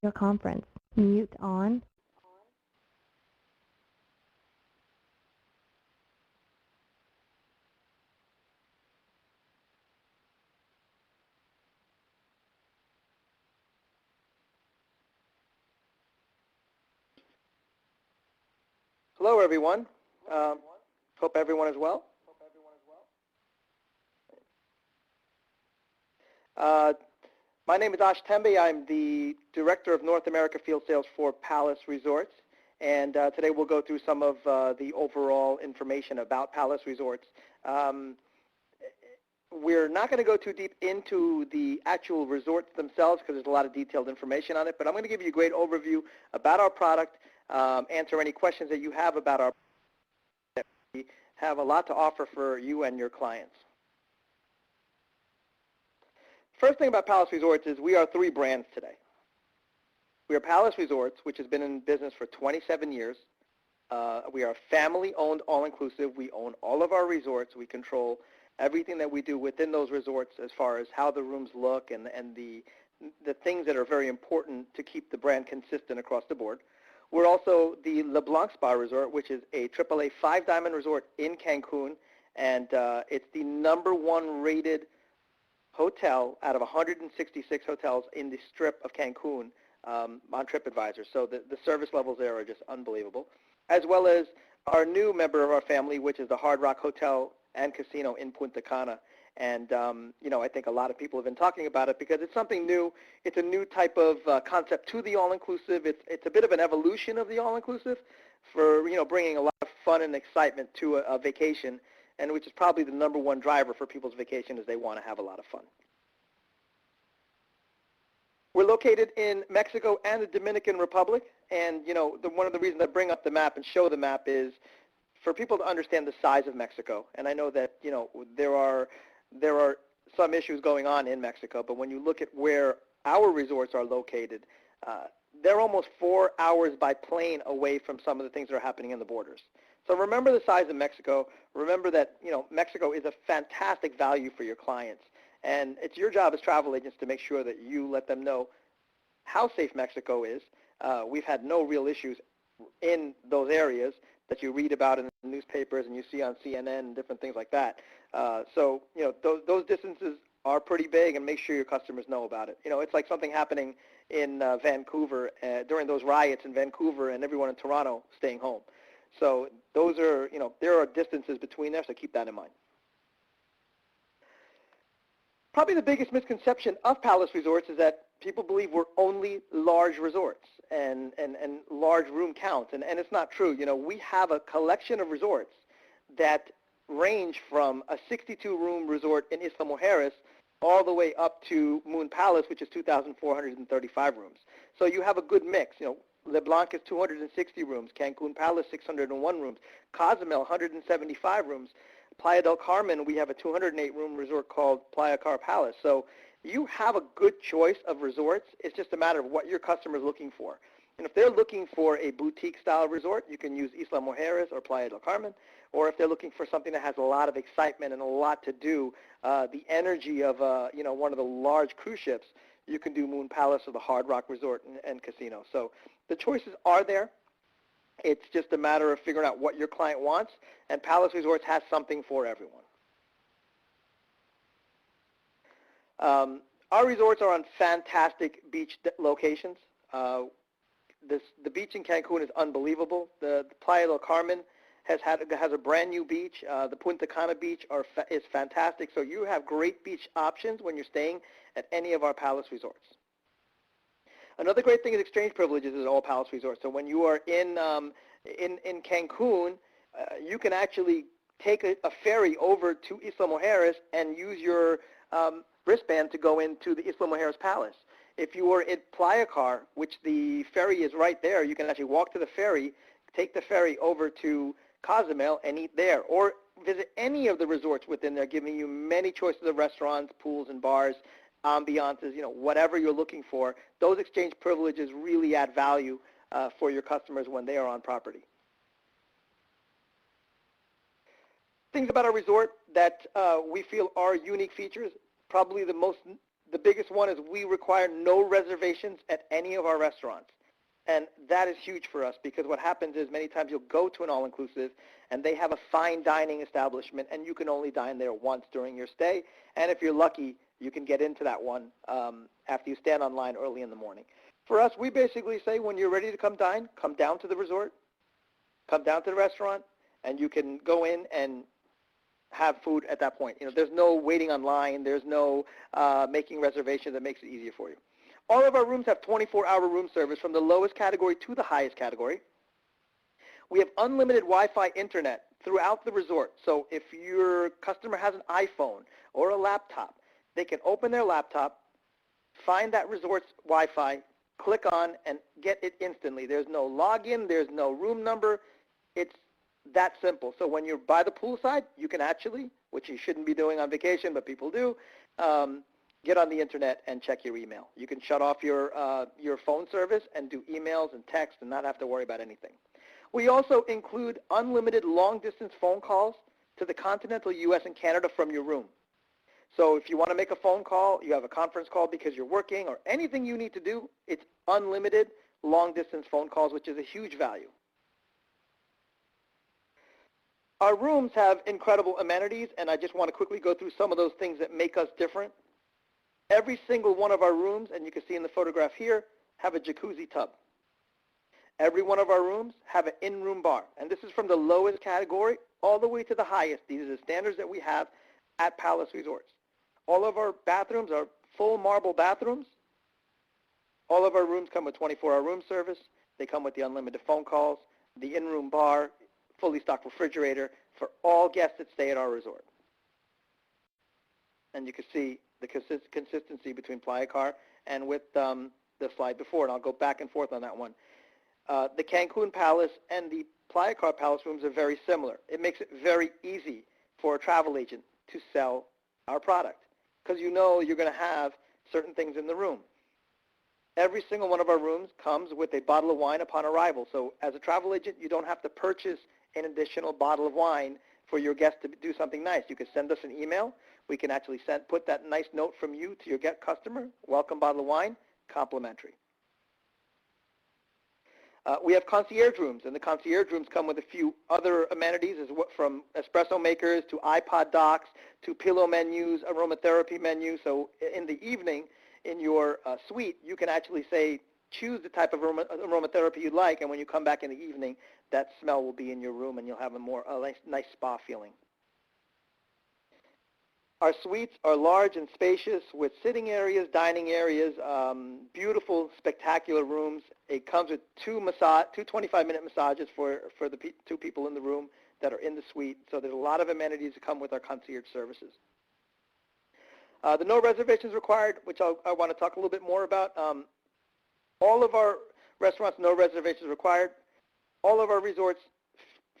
Your conference. Mute on. Hello, everyone. Um, Hope everyone is well. Uh, my name is Ash Tembe. I'm the Director of North America Field Sales for Palace Resorts. And today we'll go through some of the overall information about Palace Resorts. Um, we're not going to go too deep into the actual resorts themselves because there's a lot of detailed information on it, but I'm going to give you a great overview about our product, answer any questions that you have about our product. We have a lot to offer for you and your clients. First thing about Palace Resorts is we are three brands today. We are Palace Resorts, which has been in business for 27 years. We are family-owned, all-inclusive. We own all of our resorts. We control everything that we do within those resorts as far as how the rooms look and the things that are very important to keep the brand consistent across the board. We're also the LeBlanc Spa Resort, which is a AAA 5-diamond resort in Cancun, and it's the #1 rated hotel out of 166 hotels in the Strip of Cancun on TripAdvisor. So the service levels there are just unbelievable, as well as our new member of our family, which is the Hard Rock Hotel and Casino in Punta Cana. And, I think a lot of people have been talking about it because it's something new. It's a new type of concept to the all-inclusive. It's a bit of an evolution of the all-inclusive for, bringing a lot of fun and excitement to a vacation, and which is probably the #1 driver for people's vacation is they want to have a lot of fun. We're located in Mexico and the Dominican Republic, and one of the reasons I bring up the map and show the map is for people to understand the size of Mexico. And I know that there are some issues going on in Mexico, but when you look at where our resorts are located, they're almost 4 hours by plane away from some of the things that are happening in the borders. So remember the size of Mexico. Remember that Mexico is a fantastic value for your clients. And it's your job as travel agents to make sure that you let them know how safe Mexico is. We've had no real issues in those areas that you read about in the newspapers and you see on CNN and different things like that. So those distances are pretty big, and make sure your customers know about it. It's like something happening in Vancouver during those riots in Vancouver and everyone in Toronto staying home. So those are, there are distances between there, so keep that in mind. Probably the biggest misconception of Palace Resorts is that people believe we're only large resorts and large room counts, and it's not true. We have a collection of resorts that range from a 62-room resort in Isla Mujeres all the way up to Moon Palace, which is 2,435 rooms. So you have a good mix. LeBlanc is 260 rooms, Cancun Palace 601 rooms, Cozumel 175 rooms. Playa del Carmen, we have a 208-room resort called Playa Car Palace. So you have a good choice of resorts. It's just a matter of what your customer is looking for. And if they're looking for a boutique-style resort, you can use Isla Mujeres or Playa del Carmen. Or if they're looking for something that has a lot of excitement and a lot to do, the energy of one of the large cruise ships, you can do Moon Palace or the Hard Rock Resort and Casino. So the choices are there. It's just a matter of figuring out what your client wants, and Palace Resorts has something for everyone. Our resorts are on fantastic beach locations. The beach in Cancun is unbelievable. The Playa del Carmen has a brand new beach. The Punta Cana beach is fantastic. So you have great beach options when you're staying at any of our Palace Resorts. Another great thing is exchange privileges at all Palace Resorts. So when you are in Cancun, you can actually take a ferry over to Isla Mujeres and use your wristband to go into the Isla Mujeres Palace. If you are at Playa Car, which the ferry is right there, you can actually walk to the ferry, take the ferry over to Cozumel and eat there, or visit any of the resorts within there, giving you many choices of restaurants, pools and bars, ambiances, whatever you're looking for. Those exchange privileges really add value for your customers when they are on property. Things about our resort that we feel are unique features. Probably the The biggest one is we require no reservations at any of our restaurants. And that is huge for us because what happens is many times you'll go to an all-inclusive and they have a fine dining establishment and you can only dine there once during your stay. And if you're lucky, you can get into that one after you stand online early in the morning. For us, we basically say when you're ready to come dine, come down to the resort, come down to the restaurant, and you can go in and have food at that point. There's no waiting online. There's no making reservations that makes it easier for you. All of our rooms have 24-hour room service from the lowest category to the highest category. We have unlimited Wi-Fi internet throughout the resort. So if your customer has an iPhone or a laptop, they can open their laptop, find that resort's Wi-Fi, click on, and get it instantly. There's no login. There's no room number. It's that simple. So when you're by the poolside, you can actually, which you shouldn't be doing on vacation, but people do, get on the internet and check your email. You can shut off your phone service and do emails and text and not have to worry about anything. We also include unlimited long-distance phone calls to the continental U.S. and Canada from your room. So if you want to make a phone call, you have a conference call because you're working, or anything you need to do, it's unlimited long-distance phone calls, which is a huge value. Our rooms have incredible amenities, and I just want to quickly go through some of those things that make us different. Every single one of our rooms, and you can see in the photograph here, have a jacuzzi tub. Every one of our rooms have an in-room bar, and this is from the lowest category all the way to the highest. These are the standards that we have at Palace Resorts. All of our bathrooms are full marble bathrooms. All of our rooms come with 24-hour room service. They come with the unlimited phone calls, the in-room bar, fully stocked refrigerator for all guests that stay at our resort. And you can see the consistency between Playa Car and with the slide before, and I'll go back and forth on that one. The Cancun Palace and the Playa Car Palace rooms are very similar. It makes it very easy for a travel agent to sell our product because you know you're going to have certain things in the room. Every single one of our rooms comes with a bottle of wine upon arrival. So as a travel agent, you don't have to purchase an additional bottle of wine for your guest to do something nice. You can send us an email. We can actually put that nice note from you to your guest customer. Welcome bottle of wine, complimentary. We have concierge rooms, and the concierge rooms come with a few other amenities, from espresso makers to iPod docks to pillow menus, aromatherapy menu. So in the evening, in your suite, you can actually choose the type of aromatherapy you'd like, and when you come back in the evening, that smell will be in your room, and you'll have a nice spa feeling. Our suites are large and spacious with sitting areas, dining areas, beautiful, spectacular rooms. It comes with two 25-minute massages for the two people in the room that are in the suite. So there's a lot of amenities that come with our concierge services. The no reservations required, which I want to talk a little bit more about. All of our restaurants, no reservations required. All of our resorts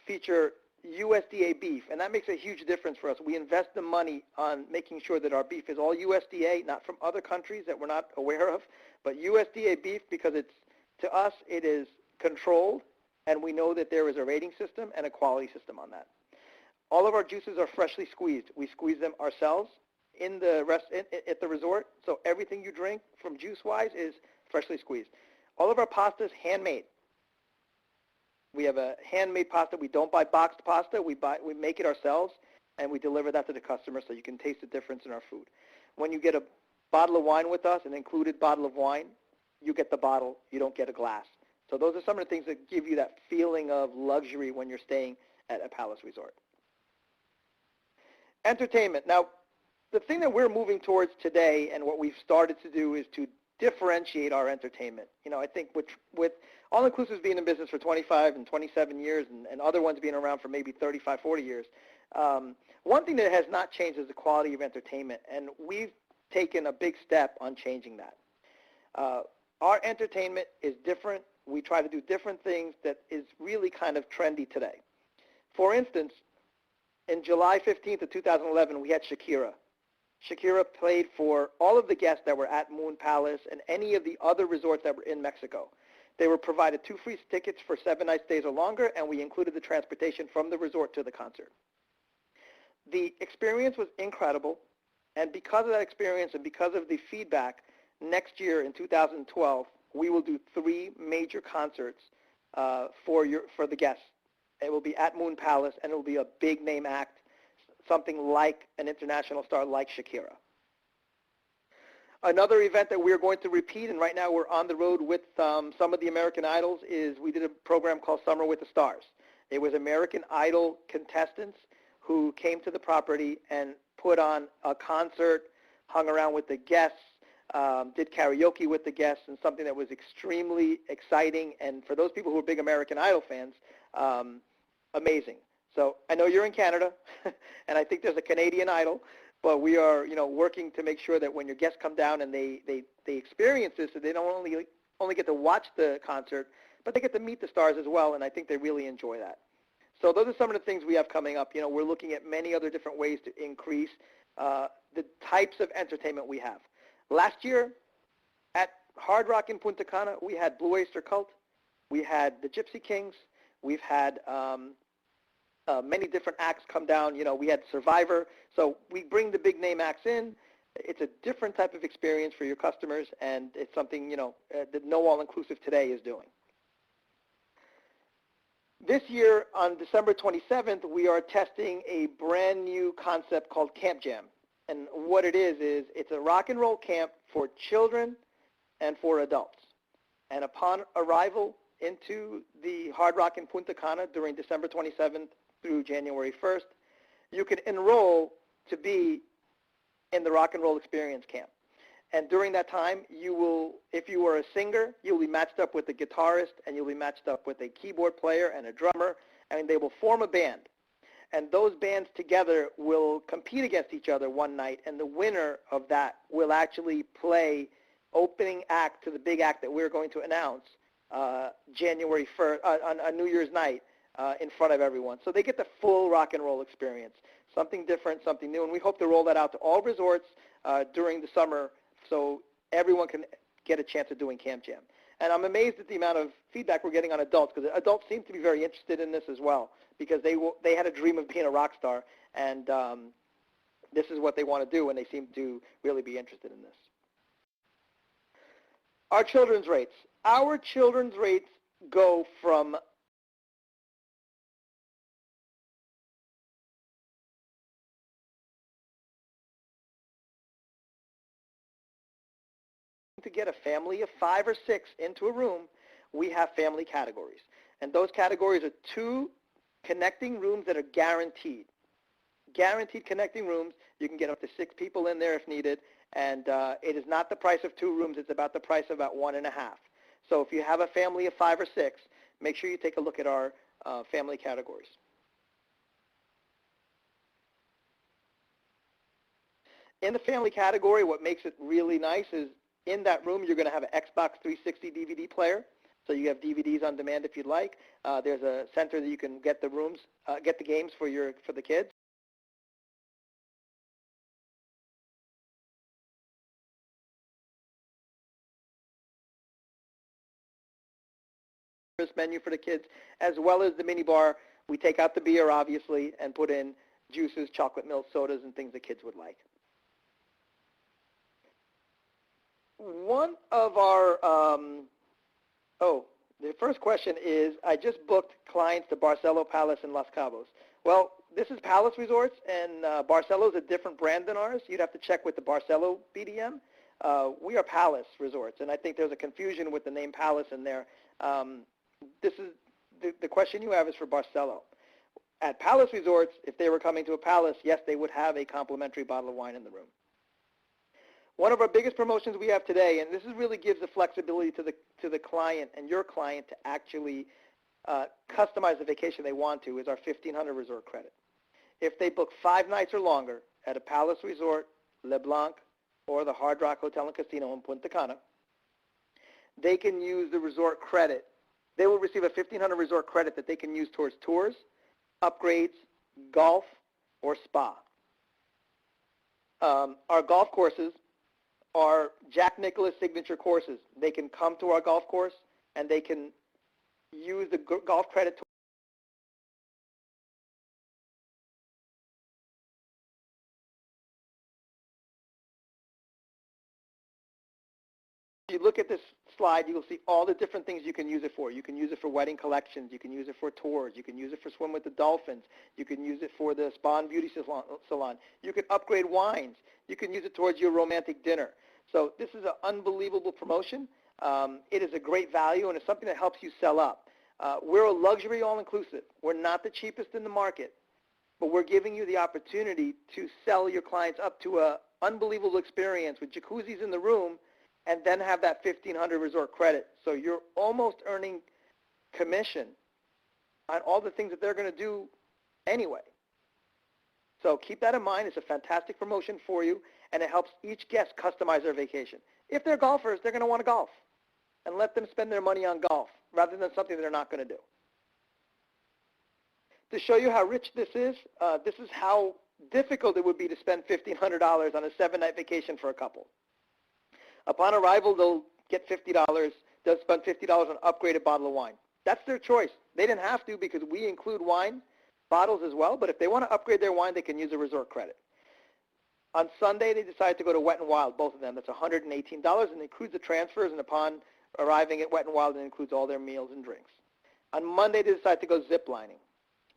feature USDA beef, and that makes a huge difference for us. We invest the money on making sure that our beef is all USDA, not from other countries that we're not aware of, but USDA beef because to us it is controlled, and we know that there is a rating system and a quality system on that. All of our juices are freshly squeezed. We squeeze them ourselves at the resort, so everything you drink from juice-wise is freshly squeezed. All of our pasta is handmade. We have a handmade pasta. We don't buy boxed pasta. We make it ourselves, and we deliver that to the customer so you can taste the difference in our food. When you get a bottle of wine with us, an included bottle of wine, you get the bottle. You don't get a glass. So those are some of the things that give you that feeling of luxury when you're staying at a Palace Resort. Entertainment. Now, the thing that we're moving towards today and what we've started to do is to differentiate our entertainment. I think with all-inclusives being in business for 25 and 27 years and other ones being around for maybe 35, 40 years, one thing that has not changed is the quality of entertainment, and we've taken a big step on changing that. Our entertainment is different. We try to do different things that is really kind of trendy today. For instance, in July 15th of 2011, we had Shakira. Shakira played for all of the guests that were at Moon Palace and any of the other resorts that were in Mexico. They were provided 2 free tickets for 7 night stays or longer, and we included the transportation from the resort to the concert. The experience was incredible, And because of that experience and because of the feedback, next year in 2012, we will do 3 major concerts for the guests. It will be at Moon Palace, and it will be a big name act, something like an international star like Shakira. Another event that we're going to repeat, and right now we're on the road with some of the American Idols, is we did a program called Summer with the Stars. It was American Idol contestants who came to the property and put on a concert, hung around with the guests, did karaoke with the guests, and something that was extremely exciting. And for those people who are big American Idol fans, amazing. So I know you're in Canada, and I think there's a Canadian Idol, but we are, working to make sure that when your guests come down and they experience this, that they don't only get to watch the concert, but they get to meet the stars as well, and I think they really enjoy that. So those are some of the things we have coming up. We're looking at many other different ways to increase the types of entertainment we have. Last year at Hard Rock in Punta Cana, we had Blue Oyster Cult, we had the Gypsy Kings, we've had many different acts come down. We had Survivor. So we bring the big name acts in. It's a different type of experience for your customers, and it's something, that No All Inclusive today is doing. This year, on December 27th, we are testing a brand new concept called Camp Jam. And what it is it's a rock and roll camp for children and for adults. And upon arrival into the Hard Rock in Punta Cana during December 27th through January 1st, you can enroll to be in the Rock and Roll Experience Camp. And during that time, if you are a singer, you'll be matched up with a guitarist, and you'll be matched up with a keyboard player and a drummer, and they will form a band. And those bands together will compete against each other one night, and the winner of that will actually play opening act to the big act that we're going to announce January 1st, on New Year's night in front of everyone. So they get the full rock and roll experience, something different, something new, and we hope to roll that out to all resorts during the summer so everyone can get a chance of doing Camp Jam. And I'm amazed at the amount of feedback we're getting on adults, because adults seem to be very interested in this as well, because they had a dream of being a rock star, and this is what they want to do, and they seem to really be interested in this. Our children's rates. Our children's rates go from to get a family of 5 or 6 into a room. We have family categories, and those categories are 2 connecting rooms that are guaranteed. Guaranteed connecting rooms. You can get up to 6 people in there if needed, and it is not the price of 2 rooms. It's about the price of about 1.5. So if you have a family of 5 or 6, make sure you take a look at our family categories. In the family category, what makes it really nice is in that room, you're going to have an Xbox 360 DVD player, so you have DVDs on demand if you'd like. There's a center that you can get the games for the kids. Menu for the kids, as well as the mini bar. We take out the beer, obviously, and put in juices, chocolate milk, sodas, and things the kids would like. One of our, the first question is, I just booked clients to Barcelo Palace in Los Cabos. Well, this is Palace Resorts, and Barcelo is a different brand than ours. You'd have to check with the Barcelo BDM. We are Palace Resorts, and I think there's a confusion with the name Palace in there. This is the question you have is for Barcelo. At Palace Resorts, if they were coming to a palace, yes, they would have a complimentary bottle of wine in the room. One of our biggest promotions we have today, and this really gives the flexibility to the client and your client to actually customize the vacation they want to, is our 1,500 resort credit. If they book 5 nights or longer at a Palace Resort, LeBlanc, or the Hard Rock Hotel and Casino in Punta Cana, they can use the resort credit. They will receive a 1,500 resort credit that they can use towards tours, upgrades, golf, or spa. Our golf courses are Jack Nicklaus signature courses. They can come to our golf course, and they can use the golf credit you look at this slide, you'll see all the different things you can use it for. You can use it for wedding collections. You can use it for tours. You can use it for swim with the dolphins. You can use it for the spa and beauty salon. You can upgrade wines. You can use it towards your romantic dinner. So this is an unbelievable promotion. It is a great value, and it's something that helps you sell up. We're a luxury all-inclusive. We're not the cheapest in the market, but we're giving you the opportunity to sell your clients up to an unbelievable experience with jacuzzis in the room, and then have that $1,500 resort credit. So you're almost earning commission on all the things that they're going to do anyway. So keep that in mind. It's a fantastic promotion for you, and it helps each guest customize their vacation. If they're golfers, they're going to want to golf, and let them spend their money on golf rather than something they're not going to do. To show you how rich this is how difficult it would be to spend $1,500 on a 7-night vacation for a couple. Upon arrival, they'll get $50. They'll spend $50 on an upgraded bottle of wine. That's their choice. They didn't have to because we include wine bottles as well, but if they want to upgrade their wine, they can use a resort credit. On Sunday, they decided to go to Wet n Wild, both of them. That's $118, and includes the transfers, and upon arriving at Wet n Wild, it includes all their meals and drinks. On Monday, they decided to go zip lining.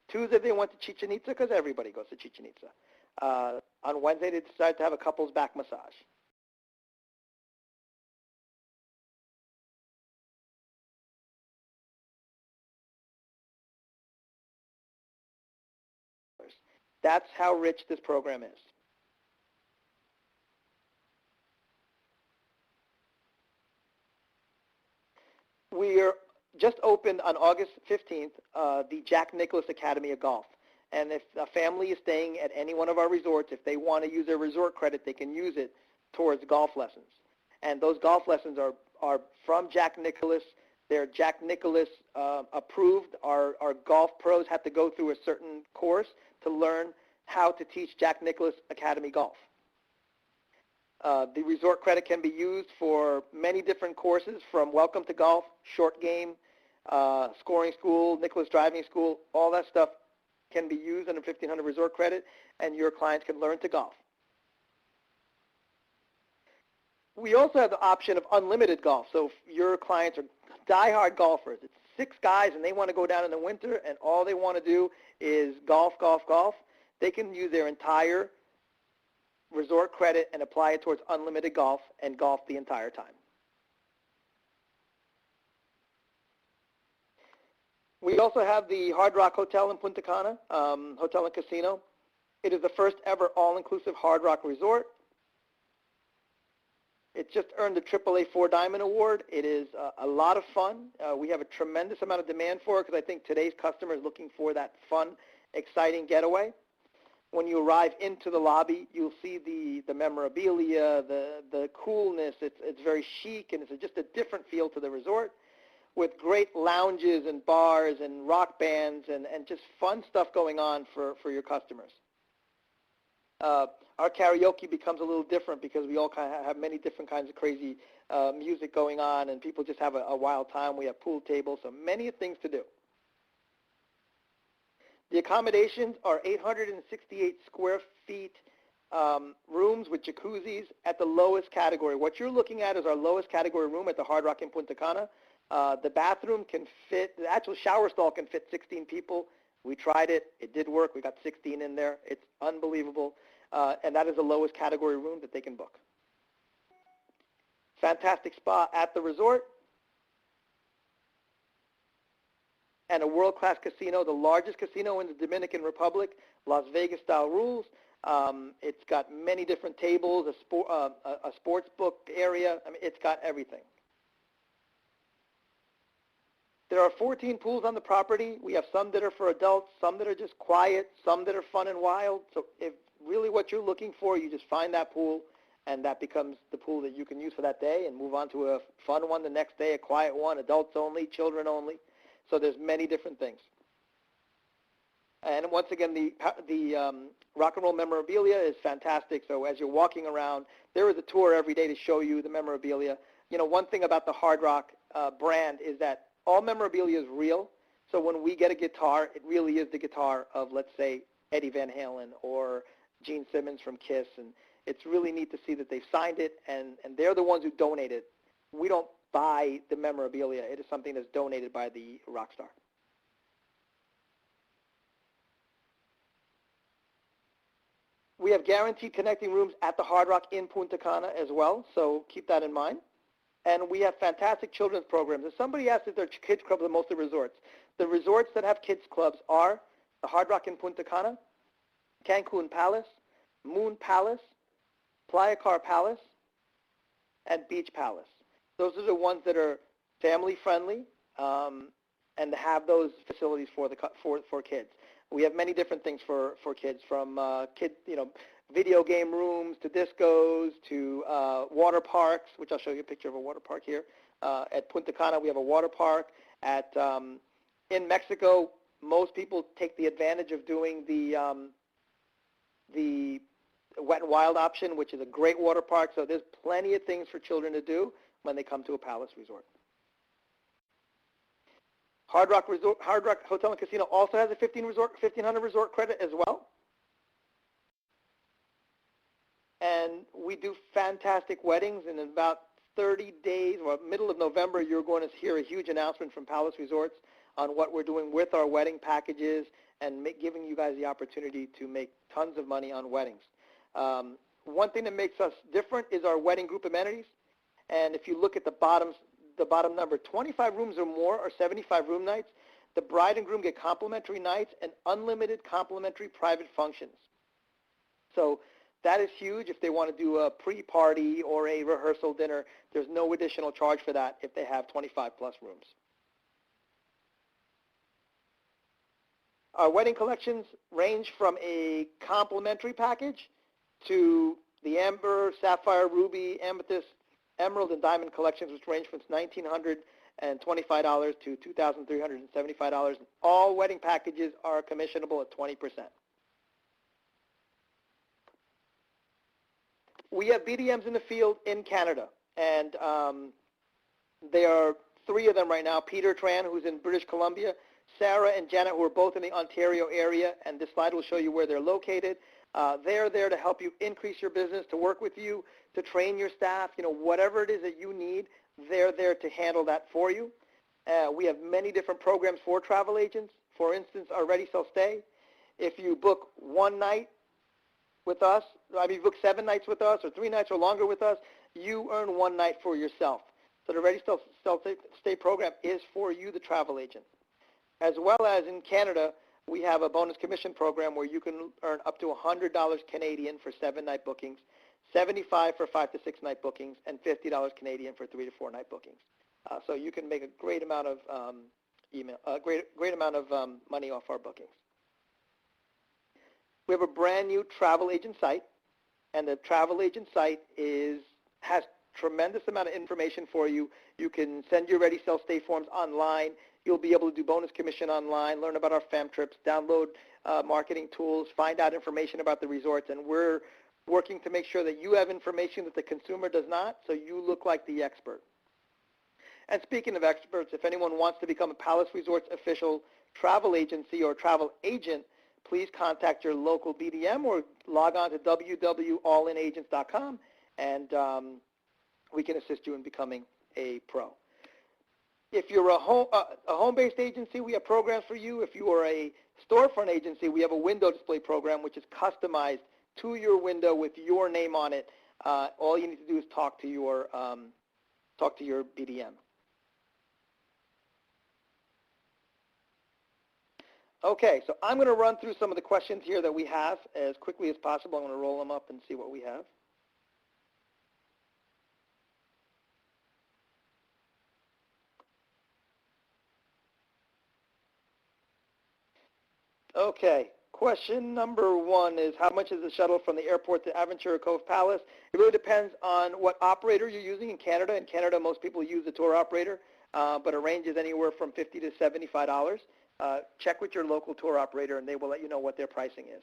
Tuesday, they went to Chichen Itza because everybody goes to Chichen Itza. On Wednesday, they decided to have a couple's back massage. That's how rich this program is. We are just opened on August 15th, the Jack Nicklaus Academy of Golf. And if a family is staying at any one of our resorts, if they want to use their resort credit, they can use it towards golf lessons. And those golf lessons are from Jack Nicklaus. They're Jack Nicklaus approved. Our golf pros have to go through a certain course to learn how to teach Jack Nicklaus Academy golf. The resort credit can be used for many different courses, from Welcome to Golf, Short Game, Scoring School, Nicklaus Driving School. All that stuff can be used on a $1,500 resort credit, and your clients can learn to golf. We also have the option of unlimited golf. So if your clients are diehard golfers, it's 6 guys and they want to go down in the winter and all they want to do is golf, golf, golf, they can use their entire resort credit and apply it towards unlimited golf and golf the entire time. We also have the Hard Rock Hotel in Punta Cana, Hotel and Casino. It is the first ever all-inclusive Hard Rock resort. It just earned the AAA 4 Diamond Award. It is a lot of fun. We have a tremendous amount of demand for it because I think today's customer is looking for that fun, exciting getaway. When you arrive into the lobby, you'll see the memorabilia, the coolness. It's very chic, and it's just a different feel to the resort, with great lounges and bars and rock bands and just fun stuff going on for your customers. Our karaoke becomes a little different because we all kind of have many different kinds of crazy music going on, and people just have a wild time. We have pool tables, so many things to do. The accommodations are 868 square feet rooms with jacuzzis at the lowest category. What you're looking at is our lowest category room at the Hard Rock in Punta Cana. The bathroom can fit, the actual shower stall can fit 16 people. We tried it. It did work. We got 16 in there. It's unbelievable. And that is the lowest category room that they can book. Fantastic spa at the resort. And a world-class casino, the largest casino in the Dominican Republic, Las Vegas-style rules. It's got many different tables, a sports book area. I mean, it's got everything. There are 14 pools on the property. We have some that are for adults, some that are just quiet, some that are fun and wild. So if really what you're looking for, you just find that pool, and that becomes the pool that you can use for that day and move on to a fun one the next day, a quiet one, adults only, children only. So there's many different things. And once again, the rock and roll memorabilia is fantastic. So as you're walking around, there is a tour every day to show you the memorabilia. You know, one thing about the Hard Rock brand is that all memorabilia is real. So when we get a guitar, it really is the guitar of, let's say, Eddie Van Halen or Gene Simmons from Kiss. And it's really neat to see that they've signed it, and they're the ones who donate it we don't buy the memorabilia. It is something that's donated by the rock star. We have guaranteed connecting rooms at the Hard Rock in Punta Cana as well, so keep that in mind. And we have fantastic children's programs. If somebody asks if their kids clubs are mostly resorts, the resorts that have kids clubs are the Hard Rock in Punta Cana, Cancun Palace, Moon Palace, Playa Car Palace, and Beach Palace. Those are the ones that are family friendly and have those facilities for kids. We have many different things for kids, from video game rooms to discos to water parks, which I'll show you a picture of a water park here. At Punta Cana, we have a water park. In Mexico, most people take the advantage of doing the Wet and Wild option, which is a great water park. So there's plenty of things for children to do when they come to a Palace Resort. Hard Rock Hotel and Casino also has a 1,500 resort credit as well. And we do fantastic weddings. And in about 30 days, or middle of November, you're going to hear a huge announcement from Palace Resorts on what we're doing with our wedding packages and giving you guys the opportunity to make tons of money on weddings. One thing that makes us different is our wedding group amenities. And if you look at the bottom number, 25 rooms or more or 75 room nights, the bride and groom get complimentary nights and unlimited complimentary private functions. So that is huge. If they want to do a pre-party or a rehearsal dinner, there's no additional charge for that if they have 25 plus rooms. Our wedding collections range from a complimentary package to the amber, sapphire, ruby, amethyst, emerald, and diamond collections, which range from $1,925 to $2,375. All wedding packages are commissionable at 20%. We have BDMs in the field in Canada, and there are 3 of them right now. Peter Tran, who's in British Columbia, Sarah and Janet, who are both in the Ontario area, and this slide will show you where they're located. They're there to help you increase your business, to work with you, to train your staff, whatever it is that you need, they're there to handle that for you. We have many different programs for travel agents. For instance, our Ready Sell Stay. If you book one night with us, you book 7 nights with us or 3 nights or longer with us, you earn 1 night for yourself. So the Ready Sell Stay program is for you, the travel agent. As well as in Canada, we have a bonus commission program where you can earn up to $100 Canadian for 7-night bookings, $75 for 5 to 6 night bookings, and $50 Canadian for 3 to 4 night bookings. So you can make a great amount of money off our bookings. We have a brand new travel agent site, and the travel agent site has tremendous amount of information for you. You can send your Ready Sell Stay forms online. You'll be able to do bonus commission online, learn about our fam trips, download marketing tools, find out information about the resorts, and we're working to make sure that you have information that the consumer does not, so you look like the expert. And speaking of experts, if anyone wants to become a Palace Resorts official travel agency or travel agent, please contact your local BDM or log on to www.allinagents.com, and we can assist you in becoming a pro. If you're a home-based agency, we have programs for you. If you are a storefront agency, we have a window display program which is customized to your window with your name on it. All you need to do is talk to your BDM. Okay, so I'm going to run through some of the questions here that we have as quickly as possible. I'm going to roll them up and see what we have. Okay, question number 1 is, how much is the shuttle from the airport to Aventura Cove Palace? It really depends on what operator you're using in Canada. In Canada, most people use the tour operator, but it ranges anywhere from $50 to $75. Check with your local tour operator, and they will let you know what their pricing is.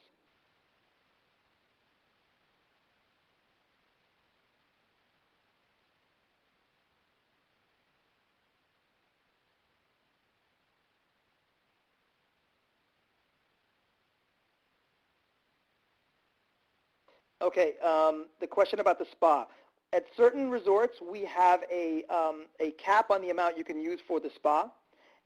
Okay, the question about the spa. At certain resorts, we have a cap on the amount you can use for the spa,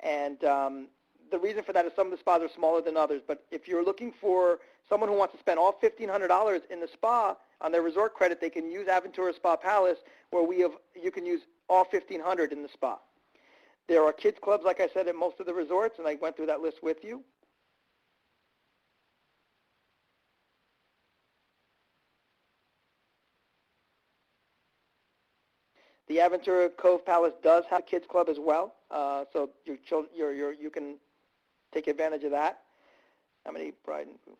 and the reason for that is some of the spas are smaller than others. But if you're looking for someone who wants to spend all $1,500 in the spa on their resort credit, they can use Aventura Spa Palace, where you can use all $1,500 in the spa. There are kids clubs, like I said, at most of the resorts, and I went through that list with you. The Aventura Cove Palace does have a kids club as well, so you can take advantage of that. How many bride and groom?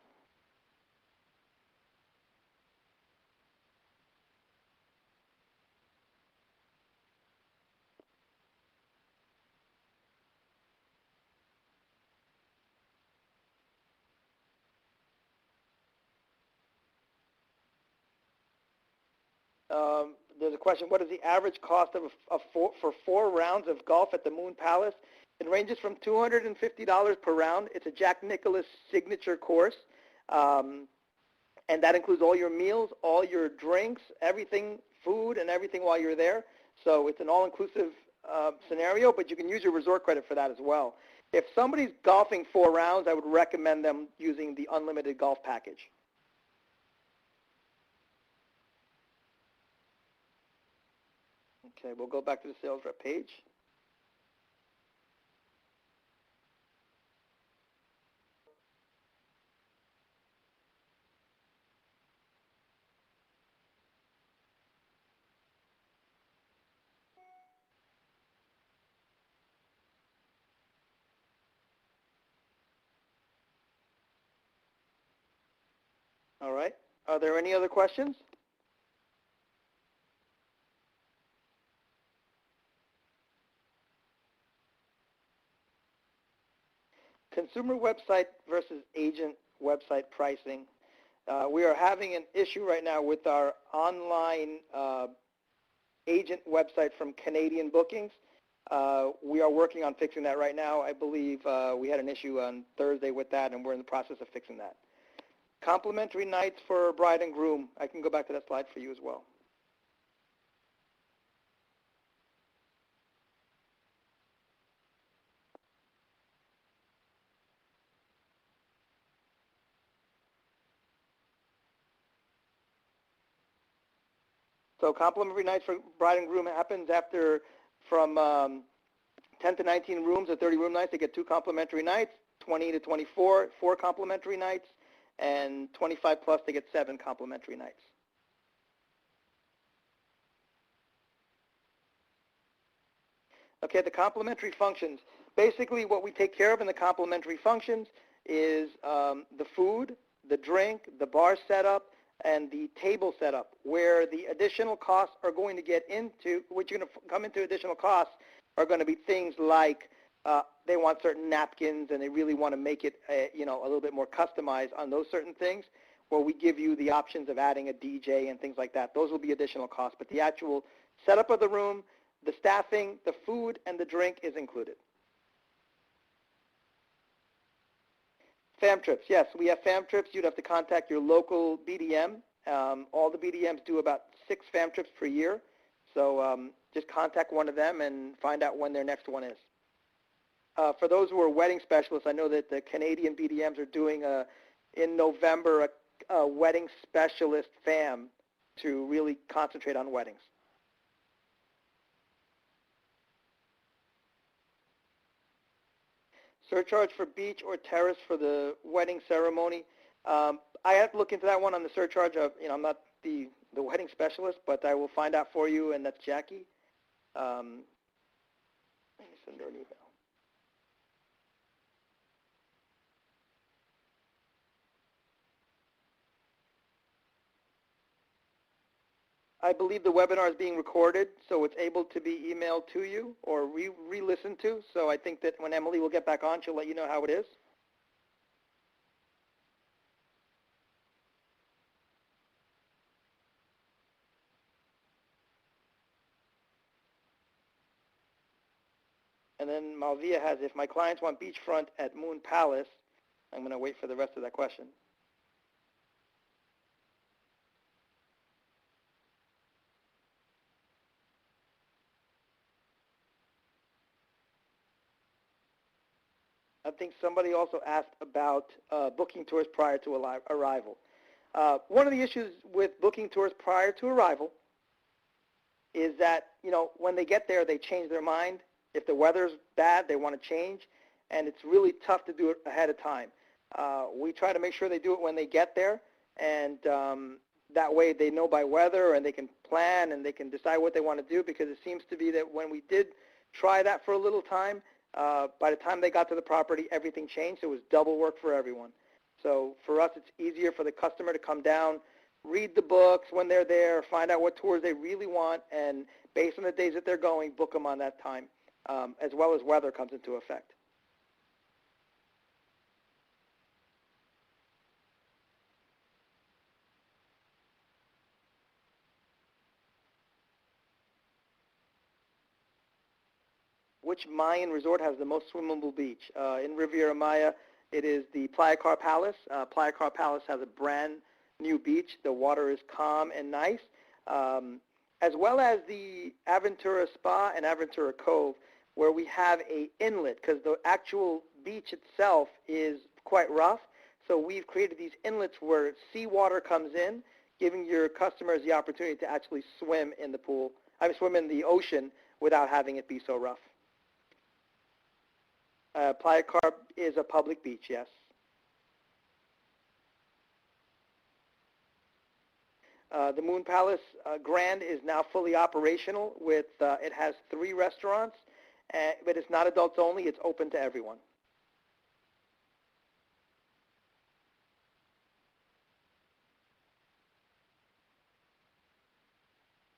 There's a question, what is the average cost for 4 rounds of golf at the Moon Palace? It ranges from $250 per round. It's a Jack Nicklaus signature course, and that includes all your meals, all your drinks, everything, food and everything while you're there. So it's an all-inclusive scenario, but you can use your resort credit for that as well. If somebody's golfing 4 rounds, I would recommend them using the unlimited golf package. Okay, we'll go back to the sales rep page. All right. Are there any other questions? Consumer website versus agent website pricing. We are having an issue right now with our online agent website from Canadian Bookings. We are working on fixing that right now. I believe we had an issue on Thursday with that, and we're in the process of fixing that. Complimentary nights for bride and groom. I can go back to that slide for you as well. So complimentary nights for bride and groom happens after from 10 to 19 rooms or 30 room nights. They get 2 complimentary nights. 20 to 24, 4 complimentary nights. And 25 plus, they get 7 complimentary nights. Okay, the complimentary functions. Basically, what we take care of in the complimentary functions is the food, the drink, the bar setup, and the table setup, where the additional costs are going to get into, which are going to come into additional costs, are going to be things like they want certain napkins and they really want to make it a little bit more customized on those certain things, where we give you the options of adding a DJ and things like that. Those will be additional costs, but the actual setup of the room, the staffing, the food, and the drink is included. Fam trips, yes, we have fam trips. You'd have to contact your local BDM. All the BDMs do about 6 fam trips per year, so just contact one of them and find out when their next one is. For those who are wedding specialists, I know that the Canadian BDMs are doing in November a wedding specialist fam to really concentrate on weddings. Surcharge for beach or terrace for the wedding ceremony. I have to look into that one on the surcharge. I'm not the wedding specialist, but I will find out for you, and that's Jackie. Let me send her an email. I believe the webinar is being recorded, so it's able to be emailed to you or re-listened to. So I think that when Emily will get back on, she'll let you know how it is. And then Malvia has, if my clients want beachfront at Moon Palace, I'm going to wait for the rest of that question. I think somebody also asked about booking tours prior to arrival. One of the issues with booking tours prior to arrival is that, when they get there, they change their mind. If the weather's bad, they want to change, and it's really tough to do it ahead of time. We try to make sure they do it when they get there, and that way they know by weather, and they can plan, and they can decide what they want to do, because it seems to be that when we did try that for a little time, by the time they got to the property, everything changed. It was double work for everyone. So for us, it's easier for the customer to come down, read the books when they're there, find out what tours they really want, and based on the days that they're going, book them on that time, as well as weather comes into effect. Which Mayan resort has the most swimmable beach? In Riviera Maya, it is the Playa Car Palace. Playa Car Palace has a brand new beach. The water is calm and nice, as well as the Aventura Spa and Aventura Cove, where we have a inlet, because the actual beach itself is quite rough. So we've created these inlets where seawater comes in, giving your customers the opportunity to actually swim in the pool, swim in the ocean without having it be so rough. Playa Car is a public beach, yes. The Moon Palace Grand is now fully operational. It has 3 restaurants, but it's not adults only. It's open to everyone.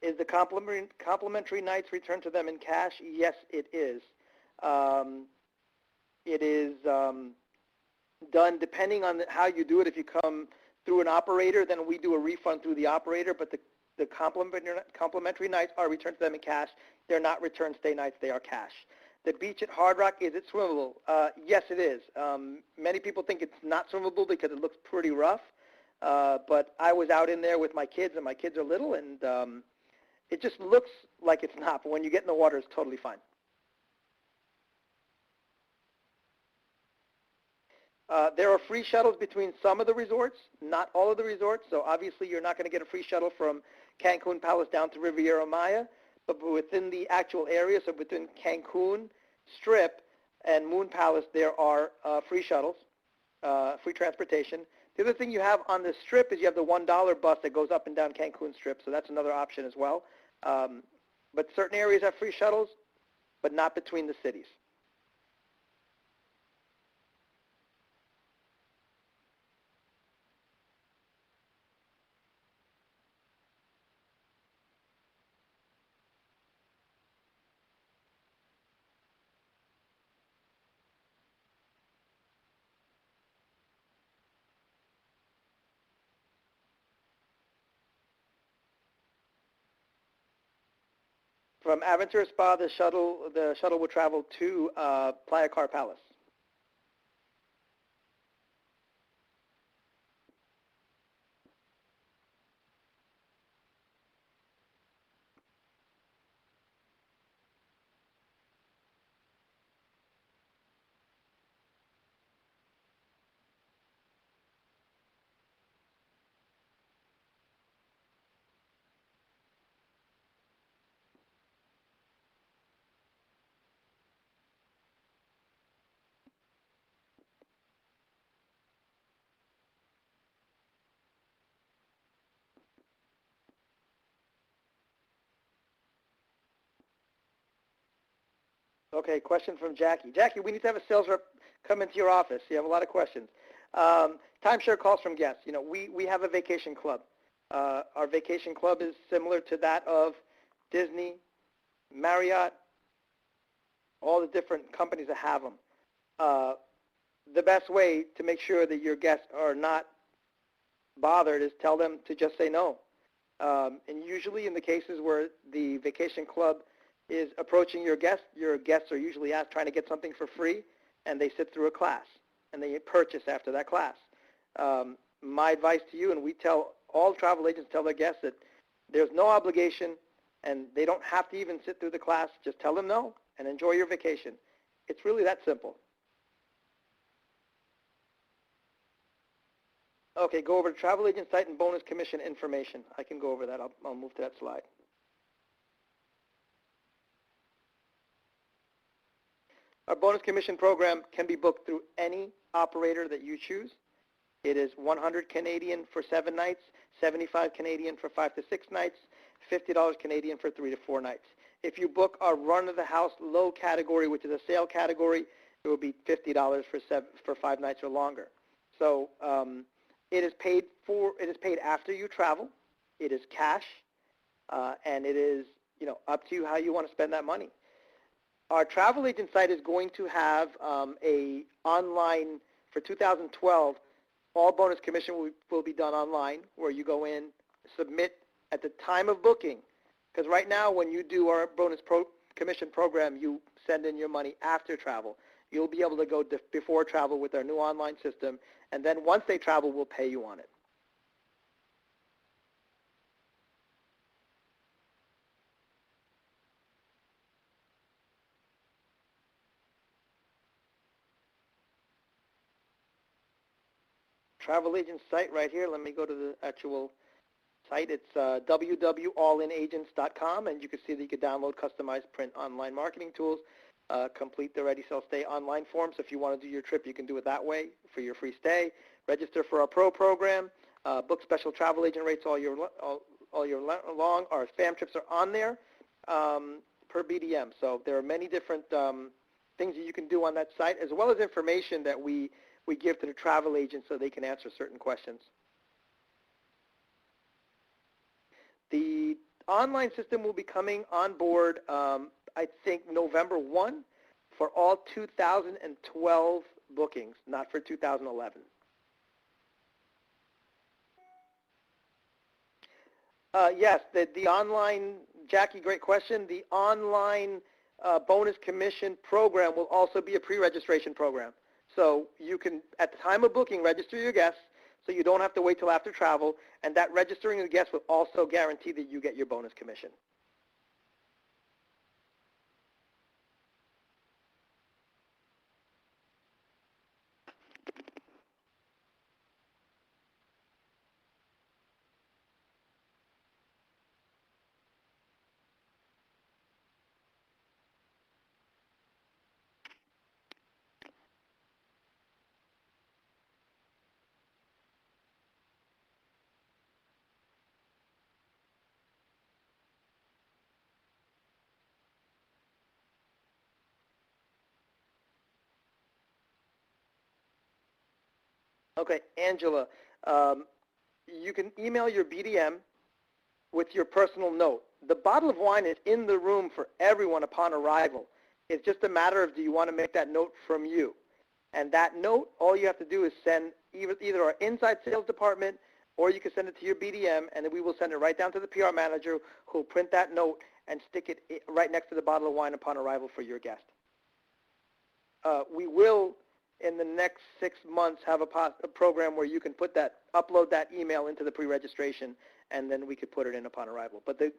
Is the complimentary nights returned to them in cash? Yes, it is. It is done depending on how you do it. If you come through an operator, then we do a refund through the operator, but the complimentary nights are returned to them in cash. They're not return stay nights, they are cash. The beach at Hard Rock, is it swimmable? Yes, it is. Many people think it's not swimmable because it looks pretty rough, but I was out in there with my kids, and my kids are little, and it just looks like it's not, but when you get in the water, it's totally fine. There are free shuttles between some of the resorts, not all of the resorts. So obviously you're not going to get a free shuttle from Cancun Palace down to Riviera Maya, but within the actual area, so within Cancun Strip and Moon Palace, there are free shuttles, free transportation. The other thing you have on the Strip is you have the $1 bus that goes up and down Cancun Strip, so that's another option as well. But certain areas have free shuttles, but not between the cities. From Aventura Spa, the shuttle will travel to Playa Car Palace. Okay, question from Jackie. Jackie, we need to have a sales rep come into your office. You have a lot of questions. Timeshare calls from guests. We have a vacation club. Our vacation club is similar to that of Disney, Marriott, all the different companies that have them. The best way to make sure that your guests are not bothered is tell them to just say no. And usually in the cases where the vacation club is approaching your guests are usually trying to get something for free, and they sit through a class, and they purchase after that class. My advice to you, and we tell all travel agents, tell their guests that there's no obligation, and they don't have to even sit through the class. Just tell them no and enjoy your vacation. It's really that simple. Okay, go over to travel agent site and bonus commission information. I can go over that. I'll move to that slide. Our bonus commission program can be booked through any operator that you choose. It is 100 Canadian for 7 nights, 75 Canadian for 5 to 6 nights, $50 Canadian for 3 to 4 nights. If you book our run-of-the-house low category, which is a sale category, it will be $50 for 5 nights or longer. So it is paid after you travel. It is cash, and it is up to you how you want to spend that money. Our travel agent site is going to have a online for 2012. All bonus commission will be done online, where you go in, submit at the time of booking. Because right now, when you do our bonus commission program, you send in your money after travel. You'll be able to go before travel with our new online system, and then once they travel, we'll pay you on it. Travel agent site right here. Let me go to the actual site. It's www.allinagents.com, and you can see that you can download customized print online marketing tools, complete the Ready, Sell, Stay online form. So if you want to do your trip, you can do it that way for your free stay. Register for our pro program, book special travel agent rates all year long. Our fam trips are on there per BDM. So there are many different things that you can do on that site, as well as information that we give to the travel agent so they can answer certain questions. The online system will be coming on board, I think, November 1 for all 2012 bookings, not for 2011. Yes, the online, Jackie, great question. The online bonus commission program will also be a pre-registration program. So you can, at the time of booking, register your guests, so you don't have to wait till after travel, and that registering of guests will also guarantee that you get your bonus commission. Okay, Angela, you can email your BDM with your personal note. The bottle of wine is in the room for everyone upon arrival. It's just a matter of, do you want to make that note from you? And that note, all you have to do is send either our inside sales department, or you can send it to your BDM, and then we will send it right down to the PR manager, who will print that note and stick it right next to the bottle of wine upon arrival for your guest. We will, in the next 6 months, have a program where you can upload that email into the pre-registration, and then we could put it in upon arrival. But the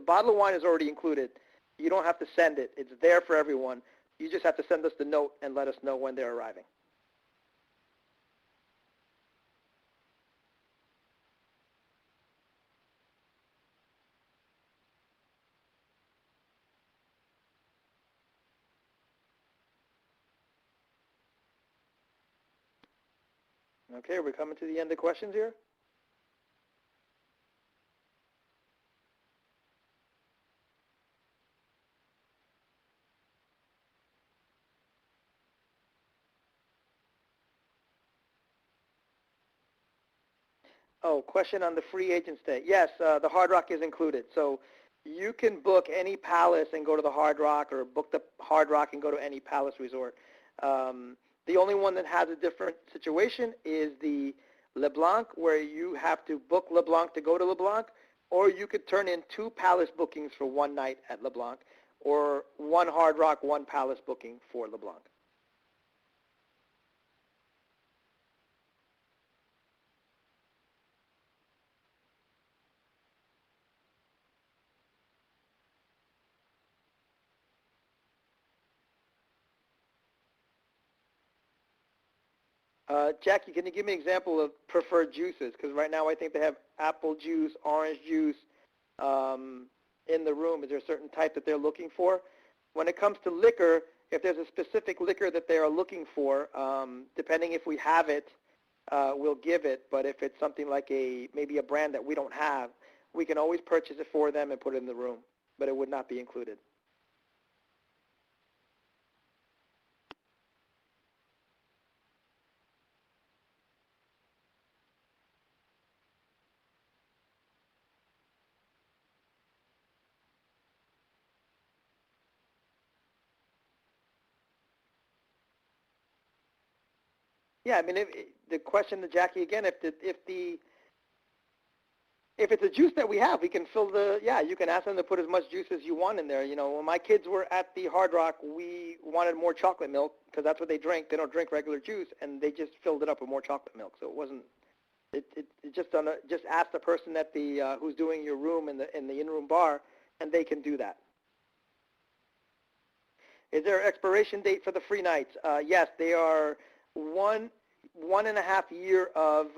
bottle of wine is already included. You don't have to send it. It's there for everyone. You just have to send us the note and let us know when they're arriving. Okay, we're coming to the end of questions here. Oh, question on the free agent stay. Yes, the Hard Rock is included. So you can book any palace and go to the Hard Rock, or book the Hard Rock and go to any palace resort. The only one that has a different situation is the LeBlanc, where you have to book LeBlanc to go to LeBlanc, or you could turn in 2 palace bookings for 1 night at LeBlanc, or 1 Hard Rock, 1 palace booking for LeBlanc. Jackie, can you give me an example of preferred juices? Because right now I think they have apple juice, orange juice in the room. Is there a certain type that they're looking for? When it comes to liquor, if there's a specific liquor that they are looking for, depending if we have it, we'll give it. But if it's something like maybe a brand that we don't have, we can always purchase it for them and put it in the room, but it would not be included. Yeah, I mean, the question to Jackie again, if it's a juice that we have, we can fill you can ask them to put as much juice as you want in there. You know, when my kids were at the Hard Rock, we wanted more chocolate milk because that's what they drink. They don't drink regular juice, and they just filled it up with more chocolate milk. So it wasn't, just ask the person at the, who's doing your room in the in-room bar, and they can do that. Is there an expiration date for the free nights? Yes, they are 1.5 year of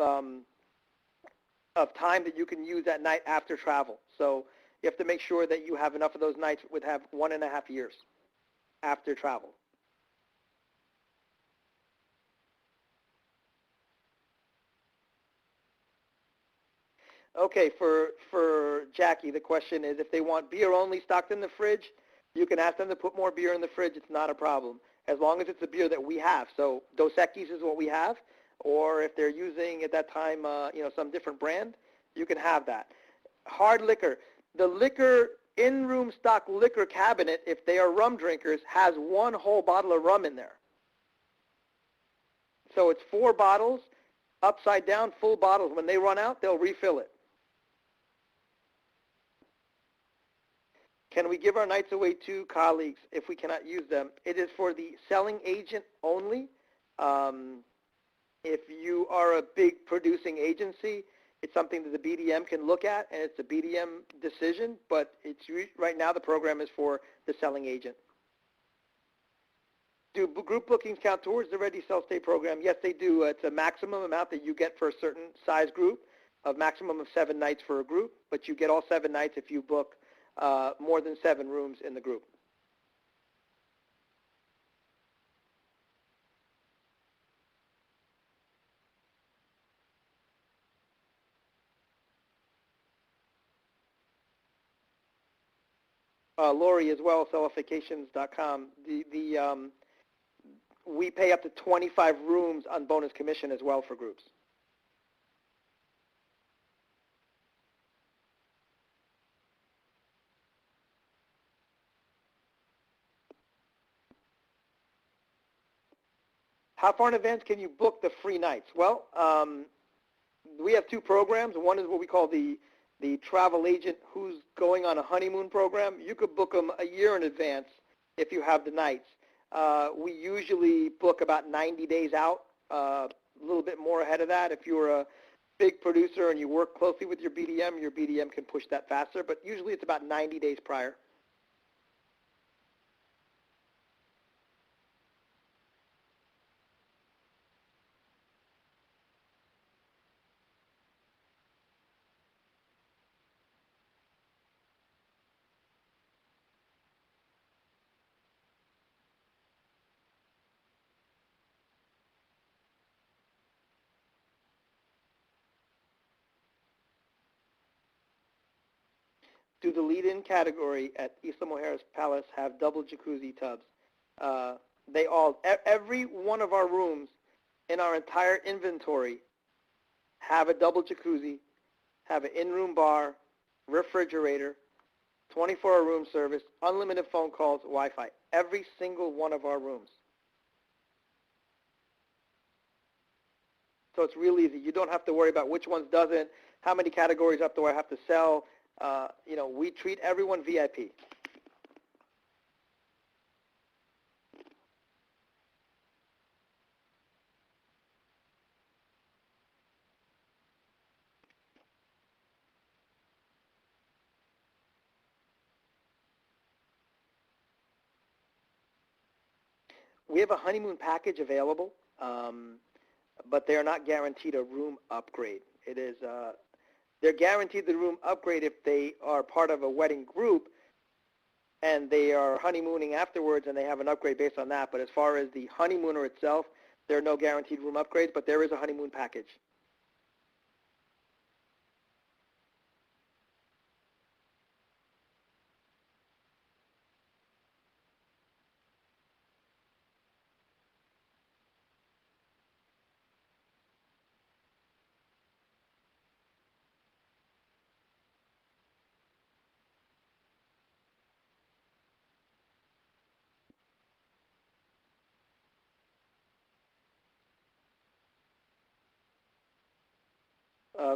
time that you can use that night after travel. So you have to make sure that you have enough of those nights would have 1.5 years after travel. Okay, for Jackie, the question is if they want beer only stocked in the fridge, you can ask them to put more beer in the fridge. It's not a problem, as long as it's a beer that we have. So Dos Equis is what we have, or if they're using at that time, some different brand, you can have that. Hard liquor. The liquor, in-room stock liquor cabinet, if they are rum drinkers, has one whole bottle of rum in there. So it's 4 bottles, upside down, full bottles. When they run out, they'll refill it. Can we give our nights away to colleagues if we cannot use them? It is for the selling agent only. If you are a big producing agency, it's something that the BDM can look at, and it's a BDM decision, but right now the program is for the selling agent. Do group bookings count towards the Ready Sell Stay program? Yes, they do. It's a maximum amount that you get for a certain size group, a maximum of 7 nights for a group, but you get all 7 nights if you book more than 7 rooms in the group. Lori as well, sellifications.com. We pay up to 25 rooms on bonus commission as well for groups. How far in advance can you book the free nights? Well, we have 2 programs. One is what we call the travel agent who's going on a honeymoon program. You could book them a year in advance if you have the nights. We usually book about 90 days out, a little bit more ahead of that. If you're a big producer and you work closely with your BDM can push that faster, but usually it's about 90 days prior. Do the lead-in category at Isla Mujeres Palace have double jacuzzi tubs? Every one of our rooms in our entire inventory have a double jacuzzi, have an in-room bar, refrigerator, 24-hour room service, unlimited phone calls, Wi-Fi. Every single one of our rooms. So it's real easy. You don't have to worry about which ones doesn't, how many categories up do I have to sell. We treat everyone VIP. We have a honeymoon package available. but they are not guaranteed a room upgrade. It is they're guaranteed the room upgrade if they are part of a wedding group and they are honeymooning afterwards and they have an upgrade based on that. But as far as the honeymooner itself, there are no guaranteed room upgrades, but there is a honeymoon package.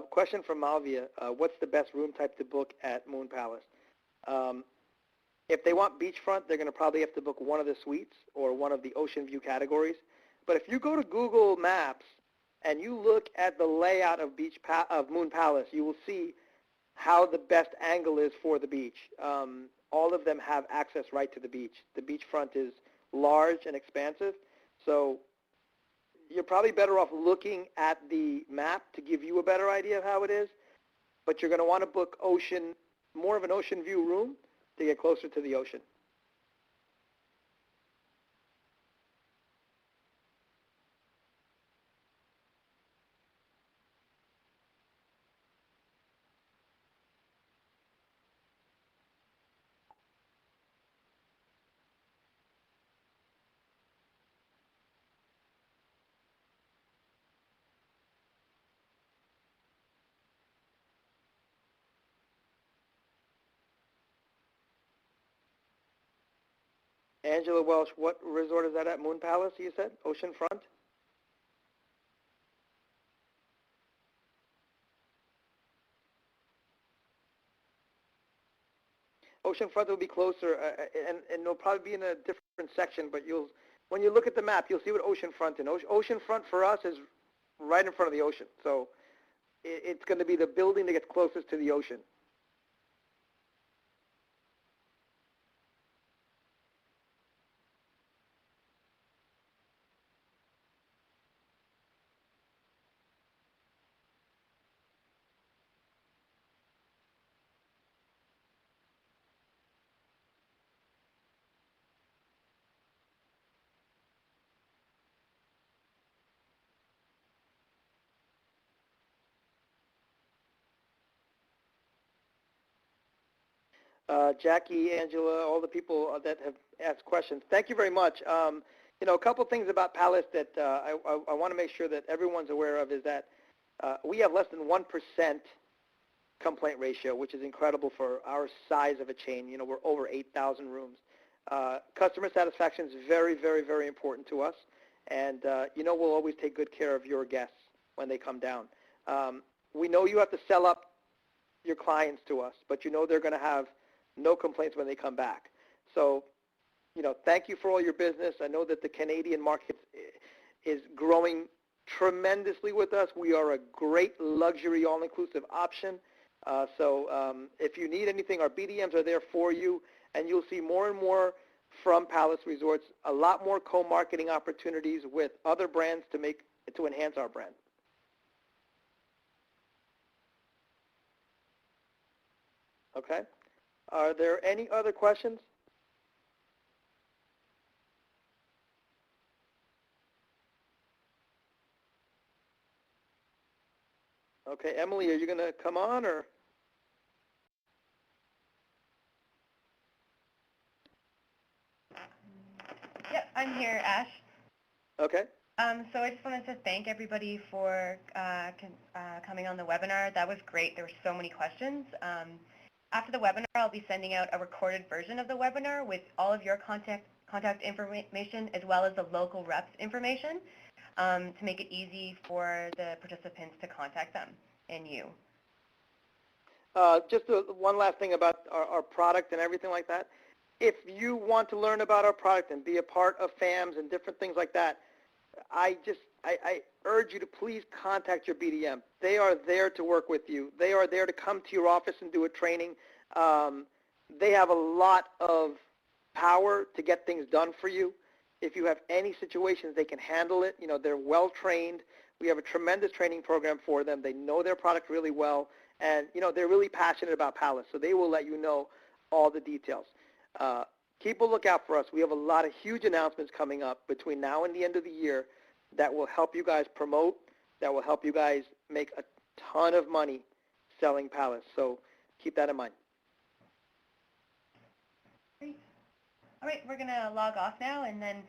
Question from Malvia, what's the best room type to book at Moon Palace? Um, if they want beachfront, they're going to probably have to book one of the suites or one of the ocean view categories. But if you go to Google Maps and you look at the layout of Moon Palace, you will see how the best angle is for the beach. All of them have access right to the beach. The beachfront is large and expansive, so you're probably better off looking at the map to give you a better idea of how it is, but you're going to want to book more of an ocean view room to get closer to the ocean. Angela Welsh, what resort is that at? Moon Palace, you said? Oceanfront? Oceanfront will be closer, and it'll probably be in a different section, but when you look at the map, you'll see what oceanfront is. Oceanfront for us is right in front of the ocean, so it's going to be the building that gets closest to the ocean. Jackie, Angela, all the people that have asked questions, thank you very much. A couple things about Palace that I want to make sure that everyone's aware of is that we have less than 1% complaint ratio, which is incredible for our size of a chain. We're over 8,000 rooms. Customer satisfaction is very, very, very important to us, and we'll always take good care of your guests when they come down. We know you have to sell up your clients to us, but they're going to have no complaints when they come back. So, thank you for all your business. I know that the Canadian market is growing tremendously with us. We are a great luxury all-inclusive option. So if you need anything, our BDMs are there for you, and you'll see more and more from Palace Resorts, a lot more co-marketing opportunities with other brands to enhance our brand. Okay. Are there any other questions? Okay, Emily, are you going to come on, or? Yep, I'm here, Ash. Okay. So I just wanted to thank everybody for coming on the webinar. That was great. There were so many questions. After the webinar, I'll be sending out a recorded version of the webinar with all of your contact information as well as the local reps information to make it easy for the participants to contact them and you. Just one last thing about our product and everything like that. If you want to learn about our product and be a part of FAMs and different things like that, I urge you to please contact your BDM. They are there to work with you. They are there to come to your office and do a training. They have a lot of power to get things done for you. If you have any situations, they can handle it. They're well trained. We have a tremendous training program for them. They know their product really well, and they're really passionate about Palace, so they will let you know all the details. Keep a lookout for us. We have a lot of huge announcements coming up between now and the end of the year that will help you guys promote, that will help you guys make a ton of money selling Palace. So keep that in mind. Great. All right, we're going to log off now, and then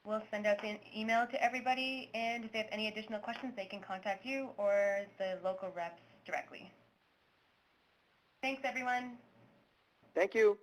we'll send out the email to everybody, and if they have any additional questions, they can contact you or the local reps directly. Thanks, everyone. Thank you.